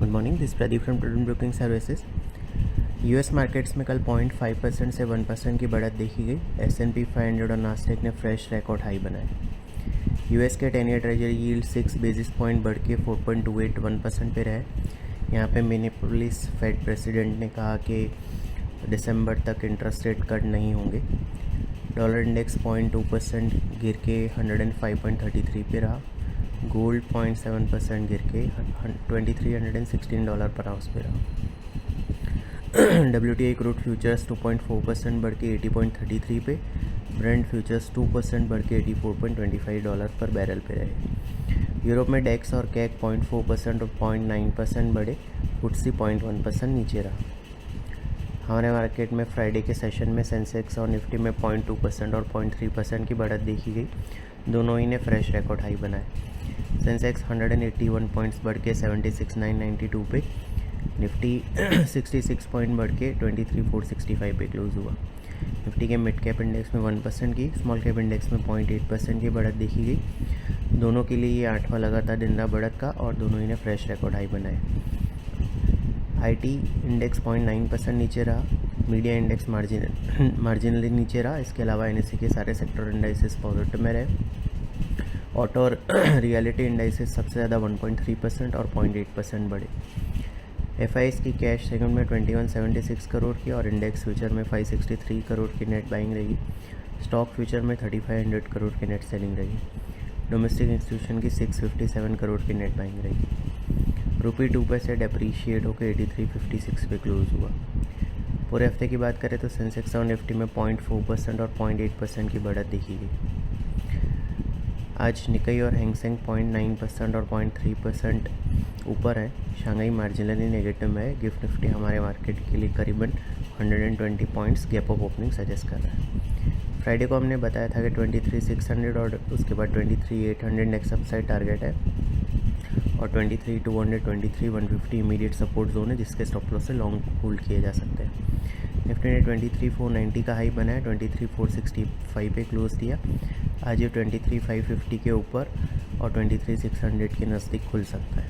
Good morning, this Pradeep from prudent broking services. US markets में कल 0.5% से 1% की बढ़त देखी गई। S&P 500 और नास्डेक ने फ्रेश रिकॉर्ड हाई बनाए। यूएस के 10 year treasury yield 6 basis point बढ़ के 4.281% पे रहे। यहाँ पे मिनियापोलिस फेड प्रेसिडेंट ने कहा कि दिसंबर तक इंटरेस्ट रेट कट नहीं होंगे। डॉलर इंडेक्स 0.2% गिर के 105.33 पे रहा। गोल्ड 0.7% गिर के $2316 पर आउंस पे रहा। WTI क्रूड फ्यूचर्स 2.4% बढ़ के 80.33 पे, ब्रेंट फ्यूचर्स 2% बढ़ के $84.25 पर बैरल पे रहे। यूरोप में डेक्स और कैक 0.4% और 0.9% बढ़े, FTSE 0.1% नीचे रहा। हमारे मार्केट में फ्राइडे के सेशन में सेंसेक्स और निफ्टी में 0.2% और 0.3% की बढ़त देखी गई। दोनों ही ने फ्रेश रिकॉर्ड हाई बनाए। सेंसेक्स 181 पॉइंट्स बढ़ के 76,992 पे, निफ्टी 66 पॉइंट बढ़ के 23,465 पे क्लोज हुआ। निफ्टी के मिड कैप इंडेक्स में 1% की, स्मॉल कैप इंडेक्स में 0.8% की बढ़त देखी गई। दोनों के लिए ये 8वां लगातार दिन रहा बढ़त का और दोनों ही ने फ्रेश रिकॉर्ड हाई बनाए। IT इंडेक्स 0.9% नीचे रहा। मीडिया इंडेक्स मार्जिनली नीचे रहा। इसके अलावा NSE के सारे सेक्टर इंडाइसेस पॉजिटिव में रहे। ऑटो और रियलिटी इंडाइसेस सबसे ज़्यादा 1.3% और 0.8% बढ़े। FIs की कैश सेगमेंट में 2176 करोड़ की और इंडेक्स फ्यूचर में 563 करोड़ की नेट बाइंग रही। स्टॉक फ्यूचर में 3500 करोड़ की नेट सेलिंग रही। डोमेस्टिक इंस्टीट्यूशन की 657 करोड़ की नेट बाइंग रही। रुपी 2% डेप्रीशिएट होकर 83.56 पे क्लोज हुआ। पूरे हफ्ते की बात करें तो सेंसेक्स और निफ्टी में 0.4% और 0.8% की बढ़त देखी गई। आज निकाई और हैंगसेंग 0.9% और 0.3% ऊपर है। शंघाई मार्जिनली नेगेटिव में है। गिफ्ट निफ्टी हमारे मार्केट के लिए करीबन 120 points gap of opening suggest कर रहा है। फ्राइडे को हमने बताया था कि 23,600 और उसके बाद 23,800 नेक्स्ट अपसाइड टारगेट है और 23,200, 23,150 इमीडिएट सपोर्ट जोन है जिसके स्टॉप लॉस से लॉन्ग होल्ड किए जा सकते हैं। निफ्टी ने 23,490 का हाई बनाया, 23,465 पे क्लोज दिया। आज ये 23,550 के ऊपर और 23,600 के नज़दीक खुल सकता है।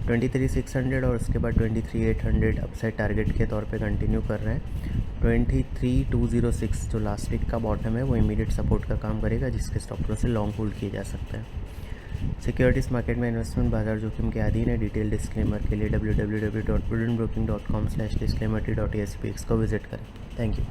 23,600 और उसके बाद 23,800 अपसाइड टारगेट के तौर पे कंटिन्यू कर रहे हैं। 23,206 जो लास्ट वीक का बॉटम है वो इमीडिएट सपोर्ट का काम करेगा जिसके स्टॉप लॉस से लॉन्ग होल्ड किए जा सकते हैं। सिक्योरिटीज़ मार्केट में इन्वेस्टमेंट बाजार जोखिम के अधीन है। डिटेल डिस्क्लेमर के लिए www.prudentbroking.com/disclaimer.tspeaks को विजिट करें। Thank you.